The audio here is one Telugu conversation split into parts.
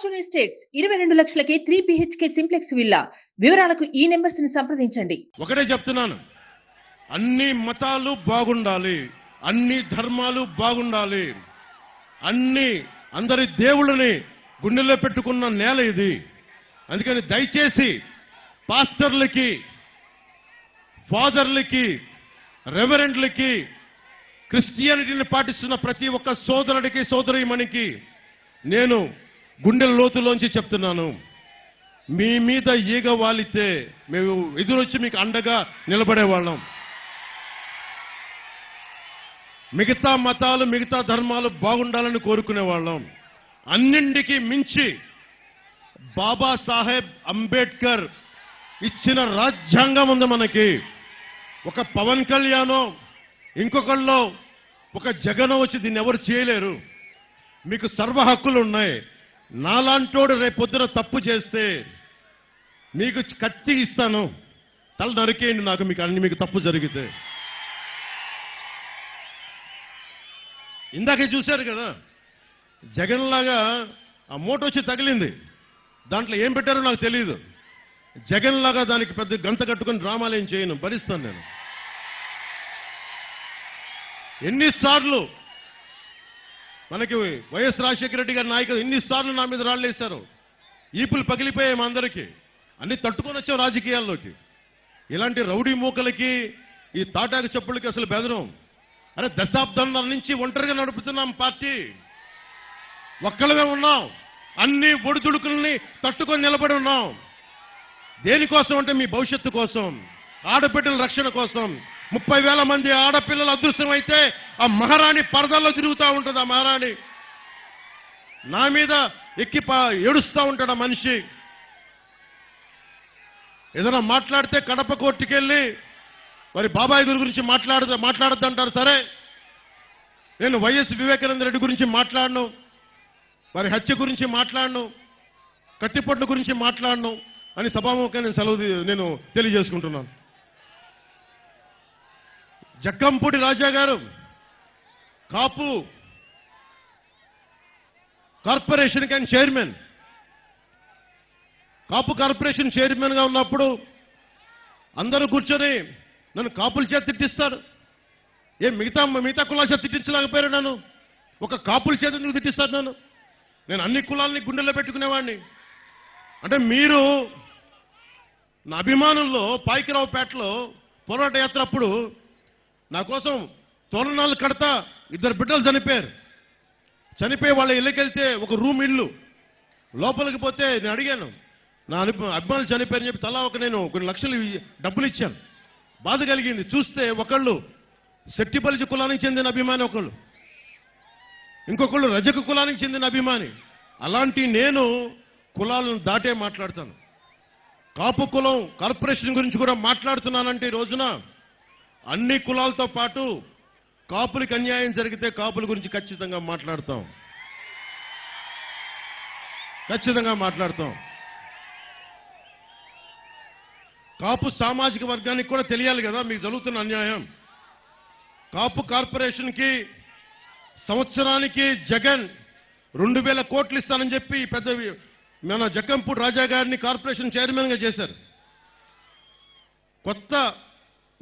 Fortune estates 22 లక్షలకే 3 BHK simplex villa. వివరాలకు ఈ నెంబర్స్ ని సంప్రదించండి. ఒకటే చెప్తున్నాను, అన్ని మతాలు బాగుండాలి, అన్ని ధర్మాలు బాగుండాలి, అందరి దేవుళ్ళని గుండెల్లో పెట్టుకున్న నేల ఇది. అందుకని దయచేసి పాస్టర్లకి, ఫాదర్లకి, రెవరెండ్లకి, క్రిస్టియానిటీని పాటిస్తున్న ప్రతి ఒక్క సోదరుడికి, సోదరీమణికి నేను గుండె లోతులోంచి చెప్తున్నాను, మీ మీద ఈగ వాలితే మేము ఎదురొచ్చి మీకు అండగా నిలబడేవాళ్ళం. మిగతా మతాలు, మిగతా ధర్మాలు బాగుండాలని కోరుకునేవాళ్ళం. అన్నింటికి మించి బాబాసాహెబ్ అంబేద్కర్ ఇచ్చిన రాజ్యాంగం ఉంది మనకి. ఒక పవన్ కళ్యాణో, ఇంకొకళ్ళో, ఒక జగనో వచ్చి దీన్ని ఎవరు చేయలేరు. మీకు సర్వ హక్కులు ఉన్నాయి. నాలాంటోడు రేపొద్దున తప్పు చేస్తే మీకు కత్తి ఇస్తాను, తల నరికేయండి నాకు, మీకు తప్పు జరిగితే. ఇందాకే చూశారు కదా, జగన్ లాగా ఆ మూట వచ్చి తగిలింది, దాంట్లో ఏం పెట్టారో నాకు తెలియదు. జగన్ లాగా దానికి పెద్ద గంత కట్టుకుని డ్రామాలు ఏం చేయను, భరిస్తాను నేను. ఎన్నిసార్లు మనకి వైఎస్ రాజశేఖర రెడ్డి గారి నాయకులు ఎన్నిసార్లు నా మీద రాళ్ళేశారు, ఈపులు పగిలిపోయాయి మా అందరికీ. అన్ని తట్టుకొని వచ్చాం రాజకీయాల్లోకి. ఇలాంటి రౌడీ మూకలకి, ఈ తాటాకు చెప్పులకి అసలు బెదరం. అరే, దశాబ్దాల నుంచి ఒంటరిగా నడుపుతున్నాం పార్టీ, ఒక్కళ్ళమే ఉన్నాం, అన్ని ఒడిదుడుకుల్ని తట్టుకొని నిలబడి ఉన్నాం. దేనికోసం అంటే మీ భవిష్యత్తు కోసం, ఆడబిడ్డల రక్షణ కోసం. 30,000 మంది ఆడపిల్లలు అదృశ్యమైతే ఆ మహారాణి పరదాల్లో తిరుగుతూ ఉంటుంది. ఆ మహారాణి నా మీద ఎక్కి ఏడుస్తూ ఉంటాడు. ఆ మనిషి ఏదైనా మాట్లాడితే కడప కోర్టుకెళ్ళి మరి బాబాయ్ గురించి మాట్లాడద్దు అంటారు. సరే, నేను వైఎస్ వివేకానంద రెడ్డి గురించి మాట్లాడను, మరి హత్య గురించి మాట్లాడను, కత్తిపొట్ల గురించి మాట్లాడను అని సభాముఖంగా నేను తెలియజేసుకుంటున్నాను. జక్కంపూడి రాజా గారు కాపు కార్పొరేషన్కి ఆయన చైర్మన్. కాపు కార్పొరేషన్ చైర్మన్ గా ఉన్నప్పుడు అందరూ కూర్చొని నన్ను కాపుల చేత తిట్టిస్తారు. మిగతా కులాల చేత తిట్టించలేకపోయారు నన్ను, ఒక కాపుల చేత ఎందుకు తిట్టిస్తారు నన్ను? నేను అన్ని కులాలని గుండెల్లో పెట్టుకునేవాడిని. అంటే మీరు నా అభిమానుల్లో పాయికరావుపేటలో పోరాట యాత్ర అప్పుడు నా కోసం తోరణాలు కడతా 2 బిడ్డలు చనిపోయారు. చనిపోయి వాళ్ళ ఇళ్ళకెళ్తే ఒక రూమ్ ఇల్లు, లోపలికి పోతే నేను అడిగాను, నా అభిమానులు చనిపోయారని చెప్పి తలా నేను కొన్ని లక్షలు డబ్బులు ఇచ్చాను. బాధ కలిగింది. చూస్తే ఒకళ్ళు శెట్టిపల్లి కులానికి చెందిన అభిమాని, ఒకళ్ళు ఇంకొకళ్ళు రజక కులానికి చెందిన అభిమాని. అలాంటి నేను కులాలను దాటే మాట్లాడతాను. కాపు కులం కార్పొరేషన్ గురించి కూడా మాట్లాడుతున్నానంటే ఈ రోజున అన్ని కులాలతో పాటు కాపులకి అన్యాయం జరిగితే కాపుల గురించి ఖచ్చితంగా మాట్లాడతాం. కాపు సామాజిక వర్గానికి కూడా తెలియాలి కదా మీకు జరుగుతున్న అన్యాయం. కాపు కార్పొరేషన్కి సంవత్సరానికి జగన్ 2,000 కోట్లు ఇస్తానని చెప్పి మన జక్కంపూడి రాజా గారిని కార్పొరేషన్ చైర్మన్ గా చేశారు. కొత్త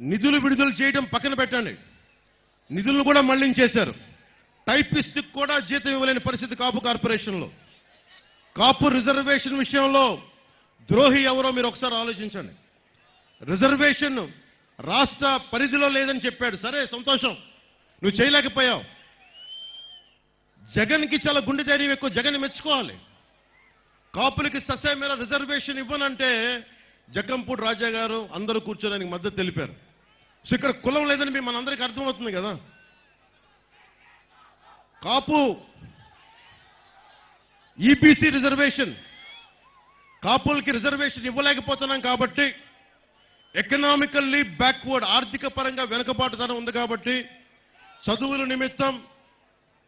నిధులు విడుదల చేయడం పక్కన పెట్టండి, నిధులను కూడా మళ్లించేశారు. టైపిస్ట్ కూడా జీతం ఇవ్వలేని పరిస్థితి కాపు కార్పొరేషన్లో. కాపు రిజర్వేషన్ విషయంలో ద్రోహి ఎవరో మీరు ఒకసారి ఆలోచించండి. రిజర్వేషన్ రాష్ట్ర పరిధిలో లేదని చెప్పాడు. సరే, సంతోషం, నువ్వు చేయలేకపోయావు. జగన్కి చాలా గుండె ధైర్యం ఎక్కువ, జగన్ మెచ్చుకోవాలి. కాపులకి ససేమేర రిజర్వేషన్ ఇవ్వనంటే జక్కంపూడి రాజా గారు అందరూ కూర్చోడానికి మద్దతు తెలిపారు. సో ఇక్కడ కులం లేదని మనందరికీ అర్థమవుతుంది కదా. కాపు ఈబీసీ రిజర్వేషన్, కాపులకి రిజర్వేషన్ ఇవ్వలేకపోతున్నాం కాబట్టి, ఎకనామికల్లీ బ్యాక్వర్డ్, ఆర్థిక పరంగా వెనుకబాటుతనం ఉంది కాబట్టి చదువుల నిమిత్తం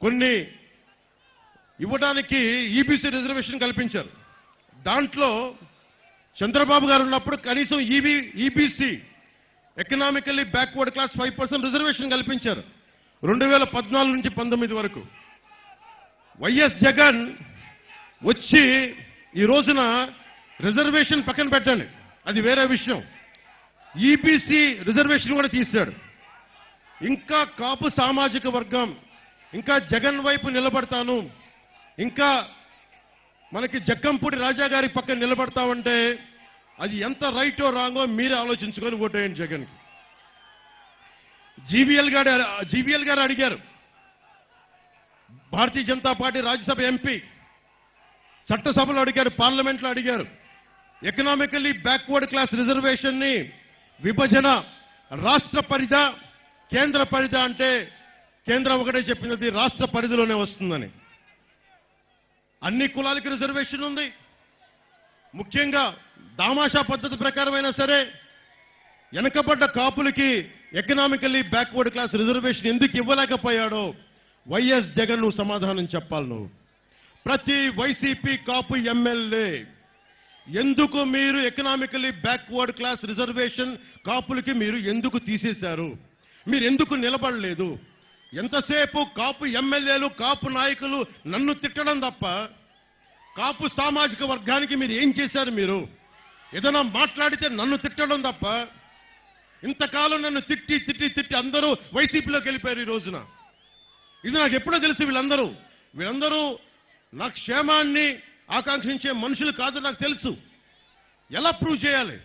కొన్ని ఇవ్వడానికి ఈబీసీ రిజర్వేషన్ కల్పించారు. దాంట్లో చంద్రబాబు గారు ఉన్నప్పుడు కనీసం EBC economically backward class 5% reservation కల్పించారు 2014 నుంచి 19 వరకు. వైఎస్ జగన్ వచ్చి ఈ రోజున రిజర్వేషన్ పక్కన పెట్టండి, అది వేరే విషయం. ఈబీసీ రిజర్వేషన్ కూడా తీశాడు. ఇంకా కాపు సామాజిక వర్గం ఇంకా జగన్ వైపు నిలబడతాను, ఇంకా మనకి జగ్గంపూడి రాజా గారి పక్కన నిలబడతామంటే అది ఎంత రైటో రాంగో మీరే ఆలోచించుకొని ఓటేయండి జగన్కి. జీవీఎల్ గారు అడిగారు, భారతీయ జనతా పార్టీ రాజ్యసభ ఎంపీ చట్టసభలో అడిగారు, పార్లమెంట్లో అడిగారు, ఎకనామికల్లీ బ్యాక్వర్డ్ క్లాస్ రిజర్వేషన్ ని విభజన రాష్ట్ర పరిధా కేంద్ర పరిధా అంటే కేంద్రం ఒకటే చెప్పింది రాష్ట్ర పరిధిలోనే వస్తుందని. అన్ని కులాలకి రిజర్వేషన్ ఉంది. ముఖ్యంగా దామాషా పద్ధతి ప్రకారమైనా సరే వెనకబడ్డ కాపులకి ఎకనామికల్లీ బ్యాక్వర్డ్ క్లాస్ రిజర్వేషన్ ఎందుకు ఇవ్వలేకపోయాడో వైఎస్ జగన్ నువ్వు సమాధానం చెప్పాలి. నువ్వు ప్రతి వైసీపీ కాపు ఎమ్మెల్యే ఎందుకు మీరు ఎకనామికల్లీ బ్యాక్వర్డ్ క్లాస్ రిజర్వేషన్ కాపులకి మీరు ఎందుకు తీసేశారు, మీరు ఎందుకు నిలబడలేదు? ఎంతసేపు కాపు ఎమ్మెల్యేలు కాపు నాయకులు నన్ను తిట్టడం తప్ప కాపు సామాజిక వర్గానికి మీరు ఏం చేశారు? మీరు ఏదైనా మాట్లాడితే నన్ను తిట్టడం తప్ప ఇంతకాలం నన్ను తిట్టి తిట్టి తిట్టి అందరూ వైసీపీలోకి వెళ్ళిపోయారు. ఈ రోజున ఇది నాకు ఎప్పుడో తెలుసు. వీళ్ళందరూ నా క్షేమాన్ని ఆకాంక్షించే మనుషులు కాదు నాకు తెలుసు. ఎలా ప్రూవ్ చేయాలి?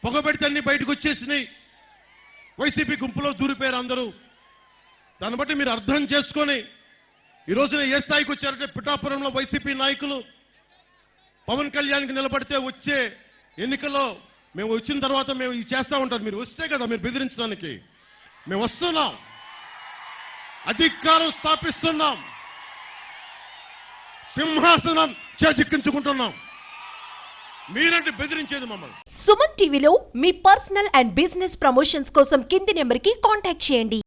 పొగబెడితే అన్ని బయటకు వచ్చేసినాయి, వైసీపీ గుంపులో దూరిపోయారు అందరూ. దాన్ని బట్టి మీరు అర్థం చేసుకొని ఈ రోజున ఏ స్థాయికి వచ్చారంటే పిఠాపురంలో వైసీపీ నాయకులు పవన్ కళ్యాణ్కి నిలబడితే వచ్చే ఎన్నికల్లో మేము వచ్చిన తర్వాత మేము ఇది చేస్తా ఉంటారు. మీరు వస్తే కదా మీరు బెదిరించడానికి. మేము వస్తున్నాం, అధికారం స్థాపిస్తున్నాం, సింహాసనం చేజిక్కించుకుంటున్నాం. మీరంటే బెదిరించేది మమ్మల్ని. సుమన్ టీవీలో మీ పర్సనల్ అండ్ బిజినెస్ ప్రమోషన్స్ కోసం కింది నెంబర్కి కాంటాక్ట్ చేయండి.